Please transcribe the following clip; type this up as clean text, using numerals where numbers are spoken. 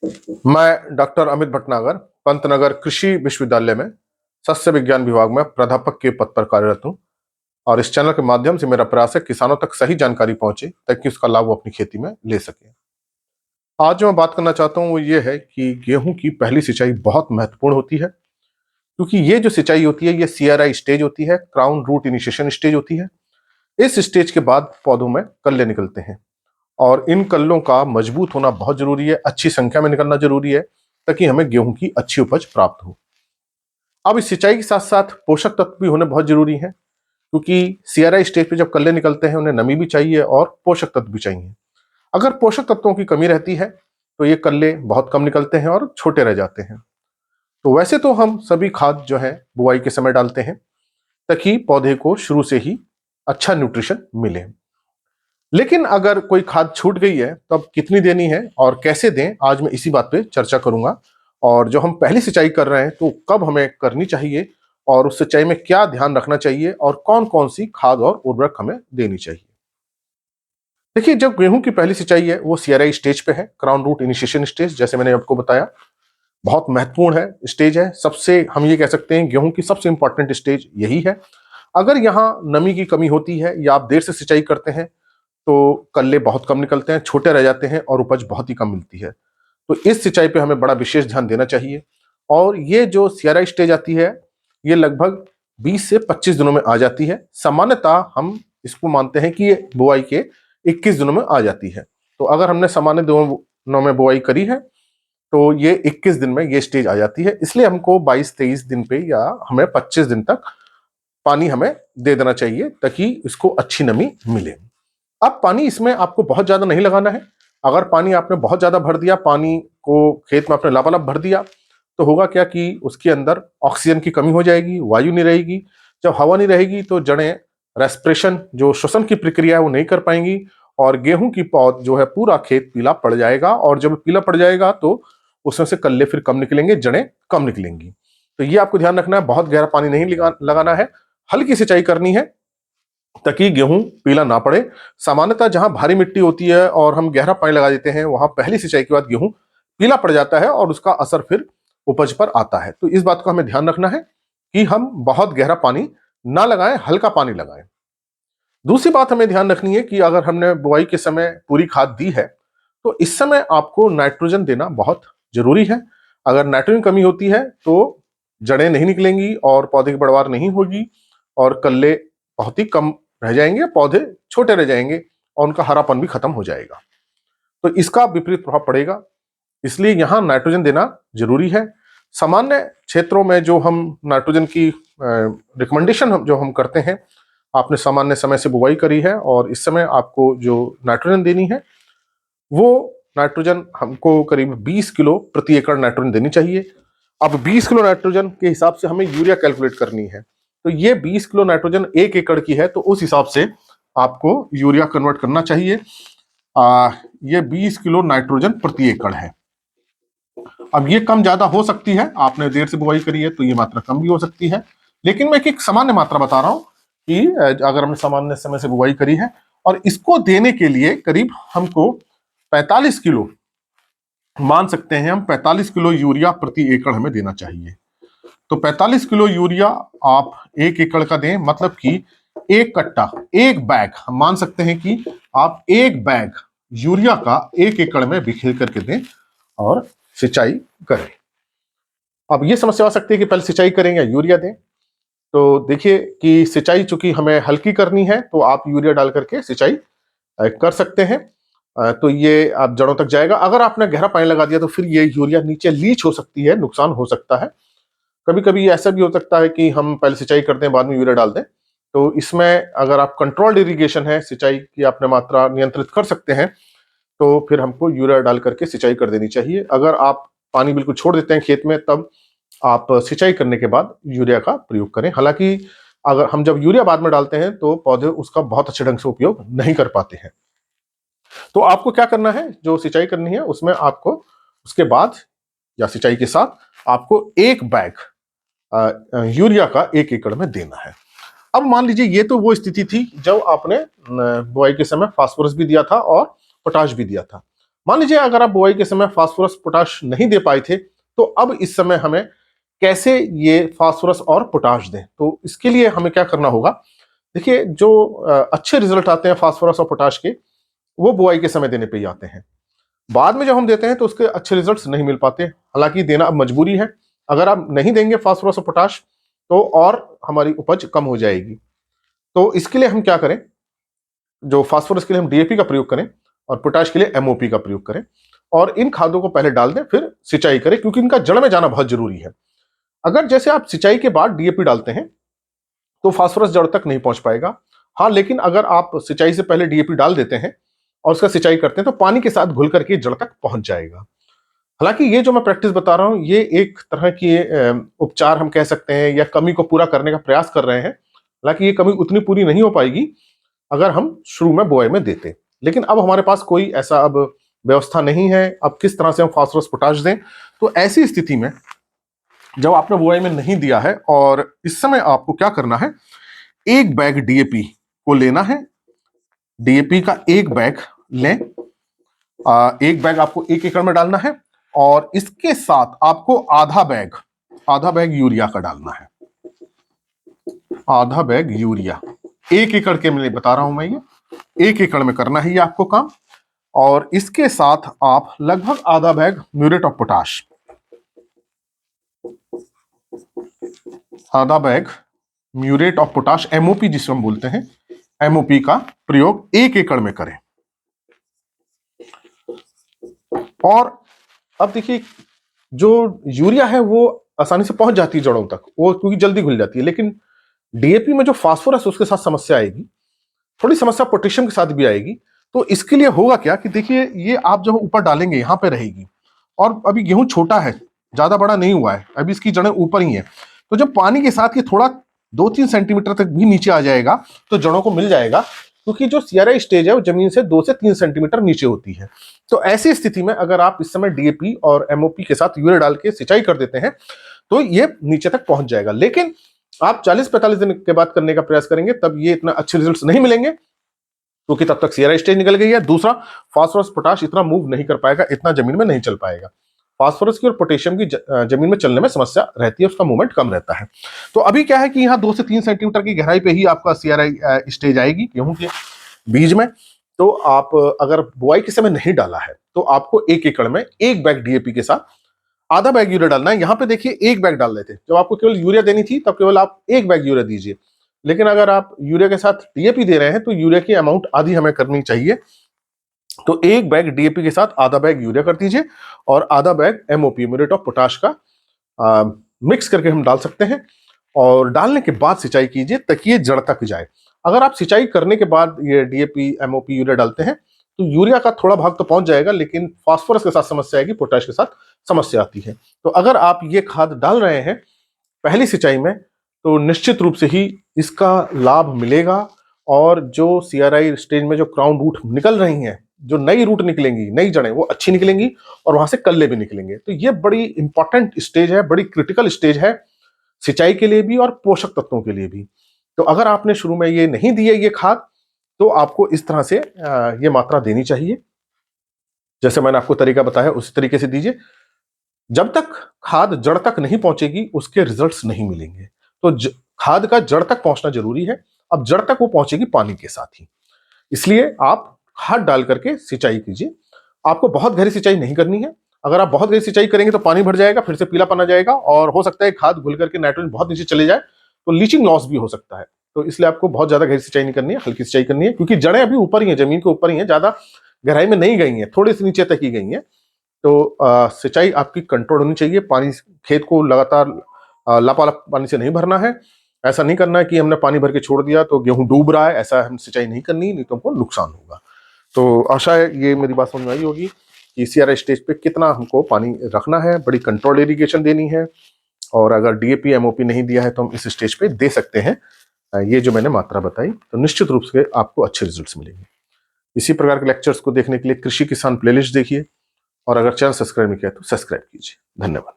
मैं डॉक्टर अमित भटनागर पंतनगर कृषि विश्वविद्यालय में सस्य विज्ञान विभाग में प्राध्यापक के पद पर कार्यरत हूँ। और इस चैनल के माध्यम से मेरा प्रयास है किसानों तक सही जानकारी पहुंचे ताकि उसका लाभ वो अपनी खेती में ले सके। आज जो मैं बात करना चाहता हूँ वो ये है कि गेहूं की पहली सिंचाई बहुत महत्वपूर्ण होती है, क्योंकि ये जो सिंचाई होती है ये CRI स्टेज होती है, क्राउन रूट इनिशिएशन स्टेज होती है। इस स्टेज के बाद पौधों में कल्ले निकलते हैं और इन कल्लों का मजबूत होना बहुत जरूरी है, अच्छी संख्या में निकलना जरूरी है ताकि हमें गेहूं की अच्छी उपज प्राप्त हो। अब इस सिंचाई के साथ साथ पोषक तत्व भी होने बहुत जरूरी हैं, क्योंकि CRI स्टेज पे जब कल्ले निकलते हैं उन्हें नमी भी चाहिए और पोषक तत्व भी चाहिए। अगर पोषक तत्वों की कमी रहती है तो ये कल्ले बहुत कम निकलते हैं और छोटे रह जाते हैं। तो वैसे तो हम सभी खाद जो है बुआई के समय डालते हैं ताकि पौधे को शुरू से ही अच्छा न्यूट्रिशन मिले। लेकिन अगर कोई खाद छूट गई है तो अब कितनी देनी है और कैसे दें, आज मैं इसी बात पे चर्चा करूंगा। और जो हम पहली सिंचाई कर रहे हैं तो कब हमें करनी चाहिए और उस सिंचाई में क्या ध्यान रखना चाहिए और कौन कौन सी खाद और उर्वरक हमें देनी चाहिए। देखिए, जब गेहूं की पहली सिंचाई है वो CRI स्टेज पे है, क्राउन रूट इनिशिएशन स्टेज, जैसे मैंने आपको बताया बहुत महत्वपूर्ण है स्टेज है। सबसे हम ये कह सकते हैं गेहूं की सबसे इंपॉर्टेंट स्टेज यही है। अगर यहाँ नमी की कमी होती है या आप देर से सिंचाई करते हैं तो कल्ले बहुत कम निकलते हैं, छोटे रह जाते हैं और उपज बहुत ही कम मिलती है। तो इस सिंचाई पे हमें बड़ा विशेष ध्यान देना चाहिए। और ये जो CRI स्टेज आती है ये लगभग 20 से 25 दिनों में आ जाती है। सामान्यतः हम इसको मानते हैं कि ये बुआई के 21 दिनों में आ जाती है। तो अगर हमने सामान्य दिनों में बुआई करी है तो ये 21 दिन में ये स्टेज आ जाती है। इसलिए हमको 22-23 दिन पे या हमें 25 दिन तक पानी हमें दे देना चाहिए ताकि इसको अच्छी नमी मिले। अब पानी इसमें आपको बहुत ज्यादा नहीं लगाना है। अगर पानी आपने बहुत ज्यादा भर दिया, पानी को खेत में आपने लबालब भर दिया, तो होगा क्या कि उसके अंदर ऑक्सीजन की कमी हो जाएगी, वायु नहीं रहेगी। जब हवा नहीं रहेगी तो जड़ें रेस्पिरेशन, जो श्वसन की प्रक्रिया है, वो नहीं कर पाएंगी और गेहूं की पौध जो है पूरा खेत पीला पड़ जाएगा। और जब पीला पड़ जाएगा तो उसमें से कल्ले फिर कम निकलेंगे, जड़ें कम निकलेंगी। तो ये आपको ध्यान रखना है, बहुत गहरा पानी नहीं लगाना है, हल्की सिंचाई करनी है ताकि गेहूं पीला ना पड़े। सामान्यतः जहां भारी मिट्टी होती है और हम गहरा पानी लगा देते हैं वहां पहली सिंचाई के बाद गेहूं पीला पड़ जाता है और उसका असर फिर उपज पर आता है। तो इस बात को हमें ध्यान रखना है कि हम बहुत गहरा पानी ना लगाएं, हल्का पानी लगाएं। दूसरी बात हमें ध्यान रखनी है कि अगर हमने बुआई के समय पूरी खाद दी है तो इस समय आपको नाइट्रोजन देना बहुत जरूरी है। अगर नाइट्रोजन कमी होती है तो जड़ें नहीं निकलेंगी और पौधे की बढ़वार नहीं होगी और कल्ले बहुत ही कम रह जाएंगे, पौधे छोटे रह जाएंगे और उनका हरापन भी खत्म हो जाएगा। तो इसका विपरीत प्रभाव पड़ेगा, इसलिए यहां नाइट्रोजन देना जरूरी है। सामान्य क्षेत्रों में जो हम नाइट्रोजन की रिकमेंडेशन जो हम करते हैं, आपने सामान्य समय से बुवाई करी है और इस समय आपको जो नाइट्रोजन देनी है वो नाइट्रोजन हमको करीब 20 किलो प्रति एकड़ नाइट्रोजन देनी चाहिए। अब 20 किलो नाइट्रोजन के हिसाब से हमें यूरिया कैलकुलेट करनी है। तो ये 20 किलो नाइट्रोजन 1 एकड़ की है, तो उस हिसाब से आपको यूरिया कन्वर्ट करना चाहिए। ये 20 किलो नाइट्रोजन प्रति एकड़ है। अब ये कम ज्यादा हो सकती है, आपने देर से बुआई करी है तो ये मात्रा कम भी हो सकती है, लेकिन मैं एक सामान्य मात्रा बता रहा हूं कि अगर हमने सामान्य समय से बुआई करी है और इसको देने के लिए करीब हमको 45 किलो, मान सकते हैं हम 45 किलो यूरिया प्रति एकड़ हमें देना चाहिए। तो 45 किलो यूरिया आप 1 एकड़ का दें, मतलब कि एक कट्टा, एक बैग, हम मान सकते हैं कि आप एक बैग यूरिया का 1 एकड़ में बिखेर करके दें और सिंचाई करें। अब ये समस्या आ सकती है कि पहले सिंचाई करें या यूरिया दें। तो देखिए कि सिंचाई चूंकि हमें हल्की करनी है तो आप यूरिया डाल करके सिंचाई कर सकते हैं। तो ये आप जड़ों तक जाएगा। अगर आपने गहरा पानी लगा दिया तो फिर ये यूरिया नीचे लीच हो सकती है, नुकसान हो सकता है। कभी कभी ऐसा भी हो सकता है कि हम पहले सिंचाई करते हैं बाद में यूरिया डाल दें। तो इसमें अगर आप कंट्रोल्ड इरिगेशन है, सिंचाई की आपने मात्रा नियंत्रित कर सकते हैं, तो फिर हमको यूरिया डाल करके सिंचाई कर देनी चाहिए। अगर आप पानी बिल्कुल छोड़ देते हैं खेत में तब आप सिंचाई करने के बाद यूरिया का प्रयोग करें। हालांकि अगर हम जब यूरिया बाद में डालते हैं तो पौधे उसका बहुत अच्छे ढंग से उपयोग नहीं कर पाते हैं। तो आपको क्या करना है, जो सिंचाई करनी है उसमें आपको उसके बाद या सिंचाई के साथ आपको एक बैग यूरिया का 1 एकड़ में देना है। अब मान लीजिए ये तो वो स्थिति थी जब आपने बुआई के समय फास्फोरस भी दिया था और पोटाश भी दिया था। मान लीजिए अगर आप बुआई के समय फास्फोरस पोटाश नहीं दे पाए थे, तो अब इस समय हमें कैसे ये फास्फोरस और पोटाश दें। तो इसके लिए हमें क्या करना होगा, देखिए जो अच्छे रिजल्ट आते हैं फास्फोरस और पोटाश के, वो बुआई के समय देने पे ही आते हैं। बाद में जब हम देते हैं तो उसके अच्छे रिजल्ट्स नहीं मिल पाते, हालांकि देना अब मजबूरी है। अगर आप नहीं देंगे फास्फोरस और पोटाश तो और हमारी उपज कम हो जाएगी। तो इसके लिए हम क्या करें, जो फास्फोरस के लिए हम डीएपी का प्रयोग करें और पोटाश के लिए एमओपी का प्रयोग करें, और इन खादों को पहले डाल दें फिर सिंचाई करें, क्योंकि इनका जड़ में जाना बहुत जरूरी है। अगर जैसे आप सिंचाई के बाद डीएपी डालते हैं तो फास्फोरस जड़ तक नहीं पहुंच पाएगा। हाँ, लेकिन अगर आप सिंचाई से पहले डीएपी डाल देते हैं और उसका सिंचाई करते हैं तो पानी के साथ घुल करके जड़ तक पहुंच जाएगा। हालांकि ये जो मैं प्रैक्टिस बता रहा हूं, ये एक तरह की उपचार हम कह सकते हैं, या कमी को पूरा करने का प्रयास कर रहे हैं। हालांकि ये कमी उतनी पूरी नहीं हो पाएगी अगर हम शुरू में बुआई में देते। लेकिन अब हमारे पास कोई ऐसा अब व्यवस्था नहीं है, अब किस तरह से हम फास्फोरस पोटाश दें। तो ऐसी स्थिति में जब आपने बुआई में नहीं दिया है और इस समय आपको क्या करना है, एक बैग डीएपी को लेना है। डीएपी का एक बैग लें, एक बैग आपको 1 एकड़ में डालना है, और इसके साथ आपको आधा बैग यूरिया का डालना है। आधा बैग यूरिया 1 एकड़ के लिए बता रहा हूं मैं, ये 1 एकड़ में करना है ये आपको काम। और इसके साथ आप लगभग आधा बैग म्यूरेट ऑफ पोटाश, आधा bag muriate of potash, MOP जिसे हम बोलते हैं, एमओपी का प्रयोग 1 एकड़ में करें। और अब देखिए, जो यूरिया है वो आसानी से पहुंच जाती है जड़ों तक, वो क्योंकि जल्दी घुल जाती है। लेकिन डीएपी में जो फास्फोरस उसके साथ समस्या आएगी, थोड़ी समस्या पोटेशियम के साथ भी आएगी। तो इसके लिए होगा क्या कि देखिए, ये आप जब ऊपर डालेंगे यहां पे रहेगी, और अभी गेहूं छोटा है, ज्यादा बड़ा नहीं हुआ है, अभी इसकी जड़ें ऊपर ही है। तो जब पानी के साथ ये थोड़ा 2-3 सेंटीमीटर तक भी नीचे आ जाएगा तो जड़ों को मिल जाएगा, क्योंकि जो सीआरआई स्टेज है वो जमीन से 2 से 3 सेंटीमीटर नीचे होती है। तो ऐसी स्थिति में अगर आप इस समय डीएपी और एमओपी के साथ यूरिया डाल के सिंचाई कर देते हैं तो ये नीचे तक पहुंच जाएगा। लेकिन आप 40-45 दिन के बाद करने का प्रयास करेंगे तब ये इतना अच्छे रिजल्ट्स नहीं मिलेंगे, क्योंकि तब तक सीआरआई स्टेज निकल गई है। दूसरा, फास्फोरस पोटाश इतना मूव नहीं कर पाएगा, इतना जमीन में नहीं चल पाएगा। फास्फोरस की और पोटेशियम की जमीन में चलने में समस्या रहती है, उसका मूवमेंट कम रहता है। तो अभी क्या है कि यहाँ 2 से 3 सेंटीमीटर की गहराई पे ही आपका सीआरआई स्टेज आएगी गेहूं के बीज में। तो आप अगर बुआई के समय नहीं डाला है तो आपको 1 एकड़ में 1 बैग डीएपी के साथ आधा बैग यूरिया डालना है। यहाँ पे देखिए 1 बैग डाल रहे थे, जब आपको केवल यूरिया देनी थी तब केवल आप 1 बैग यूरिया दीजिए। लेकिन अगर आप यूरिया के साथ डीएपी दे रहे हैं तो यूरिया की अमाउंट आधी हमें करनी चाहिए। तो 1 बैग डीएपी के साथ आधा बैग यूरिया कर दीजिए, और आधा bag MOP, muriate of potash का मिक्स करके हम डाल सकते हैं। और डालने के बाद सिंचाई कीजिए ताकि ये जड़ तक जाए। अगर आप सिंचाई करने के बाद ये डीएपी, एमओपी, यूरिया डालते हैं तो यूरिया का थोड़ा भाग तो पहुंच जाएगा, लेकिन फास्फोरस के साथ समस्या आएगी, पोटाश के साथ समस्या आती है। तो अगर आप ये खाद डाल रहे हैं पहली सिंचाई में तो निश्चित रूप से ही इसका लाभ मिलेगा। और जो सीआरआई स्टेज में जो क्राउन रूट निकल रही हैं, जो नई रूट निकलेंगी, नई जड़ें, वो अच्छी निकलेंगी और वहां से कल्ले भी निकलेंगे। तो ये बड़ी इंपॉर्टेंट स्टेज है, बड़ी क्रिटिकल स्टेज है सिंचाई के लिए भी और पोषक तत्वों के लिए भी। तो अगर आपने शुरू में ये नहीं दिए ये खाद, तो आपको इस तरह से ये मात्रा देनी चाहिए, जैसे मैंने आपको तरीका बताया उसी तरीके से दीजिए। जब तक खाद जड़ तक नहीं पहुंचेगी उसके रिजल्ट्स नहीं मिलेंगे। तो खाद का जड़ तक पहुंचना जरूरी है। अब जड़ तक वो पहुंचेगी पानी के साथ ही, इसलिए आप खाद डाल करके सिंचाई कीजिए। आपको बहुत गहरी सिंचाई नहीं करनी है। अगर आप बहुत गहरी सिंचाई करेंगे तो पानी भर जाएगा, फिर से पीलापन आ जाएगा, और हो सकता है खाद घुल करके नाइट्रोजन बहुत नीचे चले जाए, तो लीचिंग लॉस भी हो सकता है। तो इसलिए आपको बहुत ज्यादा गहरी सिंचाई नहीं करनी है, हल्की सिंचाई करनी है, क्योंकि जड़ें अभी ऊपर ही हैं, जमीन के ऊपर ही हैं, ज्यादा गहराई में नहीं गई हैं, थोड़ी सी नीचे तक ही गई हैं। तो सिंचाई आपकी कंट्रोल होनी चाहिए। पानी खेत को लगातार लापालाप पानी से नहीं भरना है। ऐसा नहीं करना है कि हमने पानी भर के छोड़ दिया तो गेहूं डूब रहा है, ऐसा हम सिंचाई नहीं करनी, नहीं तो हमको नुकसान होगा। तो आशा है ये मेरी बात समझ में आई होगी कि सीआरआई स्टेज पे कितना हमको पानी रखना है, बड़ी कंट्रोल इरिगेशन देनी है। और अगर डीएपी, एमओपी नहीं दिया है तो हम इस स्टेज पे दे सकते हैं ये जो मैंने मात्रा बताई, तो निश्चित रूप से आपको अच्छे रिजल्ट्स मिलेंगे। इसी प्रकार के लेक्चर्स को देखने के लिए कृषि किसान प्लेलिस्ट देखिए, और अगर चैनल सब्सक्राइब नहीं किया तो सब्सक्राइब कीजिए। धन्यवाद।